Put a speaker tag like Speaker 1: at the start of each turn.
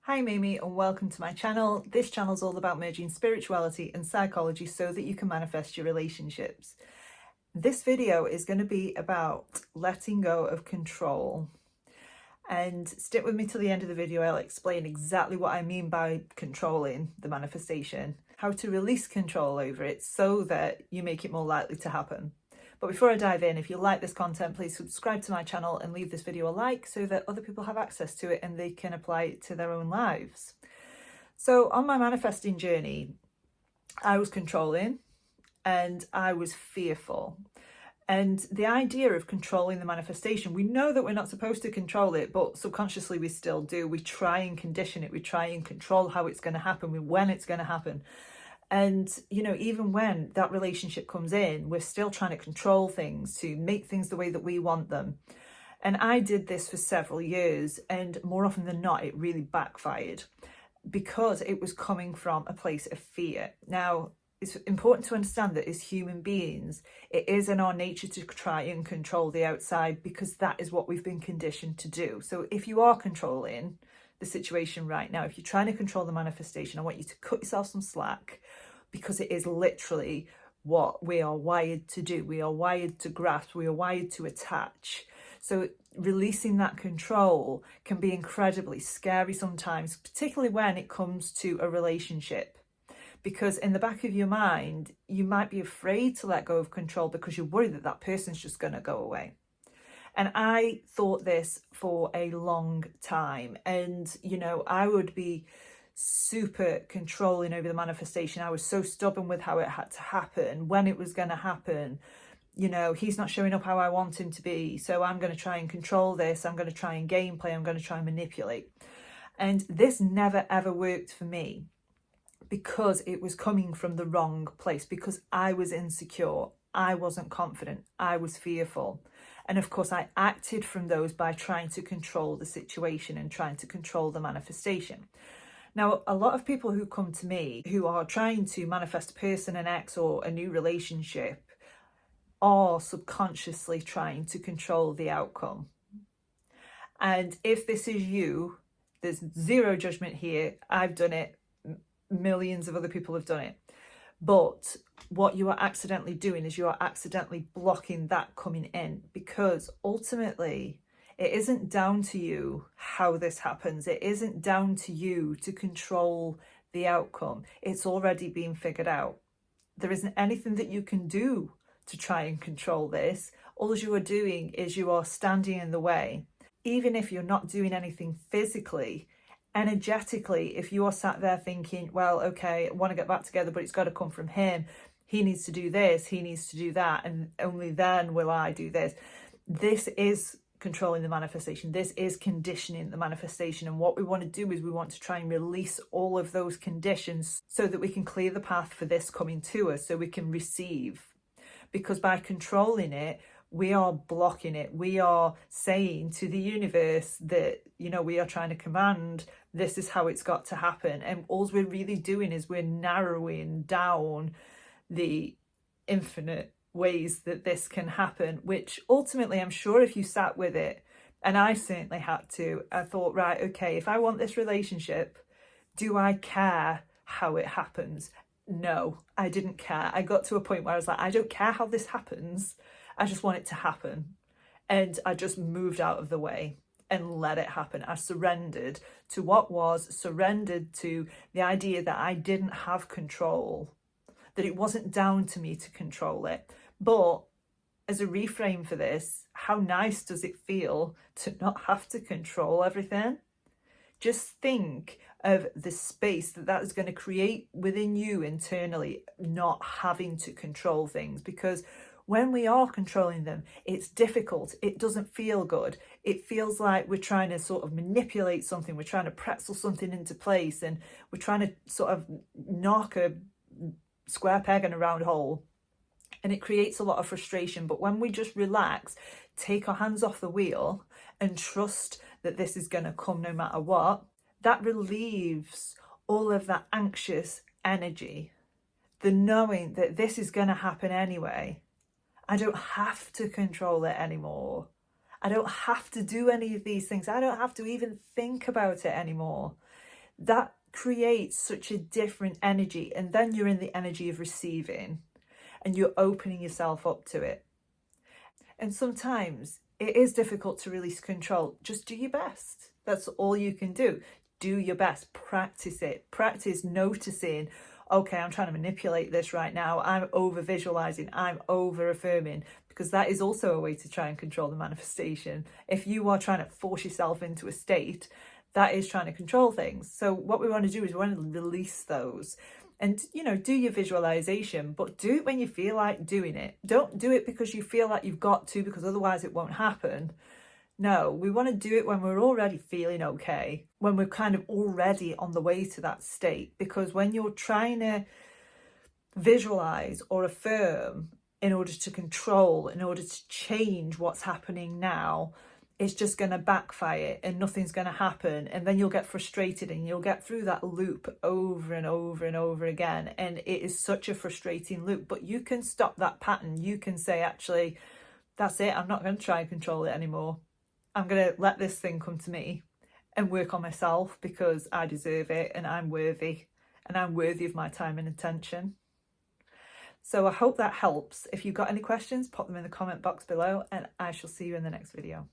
Speaker 1: Hi, I'm Amy and welcome to my channel. This channel is all about merging spirituality and psychology so that you can manifest your relationships. This video is going to be about letting go of control. And stick with me till the end of the video. I'll explain exactly what I mean by controlling the manifestation, how to release control over it so that you make it more likely to happen. But before I dive in, if you like this content, please subscribe to my channel and leave this video a like so that other people have access to it and they can apply it to their own lives. So on my manifesting journey, I was controlling and I was fearful. And the idea of controlling the manifestation, we know that we're not supposed to control it, but subconsciously we still do. We try and condition it. We try and control how it's going to happen, when it's going to happen. And, even when that relationship comes in, we're still trying to control things to make things the way that we want them. And I did this for several years, and more often than not, it really backfired because it was coming from a place of fear. Now, it's important to understand that as human beings, it is in our nature to try and control the outside because that is what we've been conditioned to do. So if you are controlling the situation right now, if you're trying to control the manifestation, I want you to cut yourself some slack because it is literally what we are wired to do. We are wired to grasp, we are wired to attach. So releasing that control can be incredibly scary sometimes, particularly when it comes to a relationship. Because in the back of your mind, you might be afraid to let go of control because you're worried that that person's just going to go away. And I thought this for a long time. And, I would be super controlling over the manifestation. I was so stubborn with how it had to happen, when it was going to happen. He's not showing up how I want him to be, so I'm going to try and control this. I'm going to try and gameplay. I'm going to try and manipulate. And this never, ever worked for me because it was coming from the wrong place, because I was insecure. I wasn't confident. I was fearful. And of course, I acted from those by trying to control the situation and trying to control the manifestation. Now, a lot of people who come to me who are trying to manifest a person, an ex, or a new relationship are subconsciously trying to control the outcome. And if this is you, there's zero judgment here. I've done it. Millions of other people have done it. But what you are accidentally doing is you are accidentally blocking that coming in, because ultimately it isn't down to you how this happens. It isn't down to you to control the outcome. It's already been figured out. There isn't anything that you can do to try and control this. All you are doing is you are standing in the way. Even if you're not doing anything physically, energetically, if you are sat there thinking, well, okay, I want to get back together, but it's got to come from him. He needs to do this, he needs to do that, and only then will I do this. This is controlling the manifestation. This is conditioning the manifestation. And what we want to do is we want to try and release all of those conditions so that we can clear the path for this coming to us, so we can receive. Because by controlling it, we are blocking it. We are saying to the universe that, we are trying to command, this is how it's got to happen. And all we're really doing is we're narrowing down the infinite ways that this can happen, which ultimately, I'm sure if you sat with it, and I certainly had to, I thought, right, okay, if I want this relationship, do I care how it happens? No, I didn't care. I got to a point where I was like, I don't care how this happens. I just want it to happen. And I just moved out of the way and let it happen. I surrendered to what was, surrendered to the idea that I didn't have control, that it wasn't down to me to control it. But as a reframe for this, how nice does it feel to not have to control everything? Just think of the space that is going to create within you internally, not having to control things. Because when we are controlling them, it's difficult. It doesn't feel good. It feels like we're trying to sort of manipulate something. We're trying to pretzel something into place, and we're trying to sort of knock a square peg in a round hole. And it creates a lot of frustration. But when we just relax, take our hands off the wheel and trust that this is going to come no matter what, that relieves all of that anxious energy. The knowing that this is going to happen anyway. I don't have to control it anymore. I don't have to do any of these things. I don't have to even think about it anymore. that creates such a different energy. And then you're in the energy of receiving and you're opening yourself up to it. And sometimes it is difficult to release control. Just do your best. That's all you can do. Do your best. Practice it. Practice noticing, okay, I'm trying to manipulate this right now. I'm over visualizing. I'm over affirming, because that is also a way to try and control the manifestation. If you are trying to force yourself into a state, that is trying to control things. So what we want to do is we want to release those. And, do your visualization, but do it when you feel like doing it. Don't do it because you feel like you've got to, because otherwise it won't happen. No, we want to do it when we're already feeling okay, when we're kind of already on the way to that state. Because when you're trying to visualize or affirm in order to control, in order to change what's happening now, it's just going to backfire and nothing's going to happen. And then you'll get frustrated and you'll get through that loop over and over and over again. And it is such a frustrating loop, but you can stop that pattern. You can say, actually, that's it. I'm not going to try and control it anymore. I'm going to let this thing come to me and work on myself, because I deserve it and I'm worthy of my time and attention. So I hope that helps. If you've got any questions, pop them in the comment box below and I shall see you in the next video.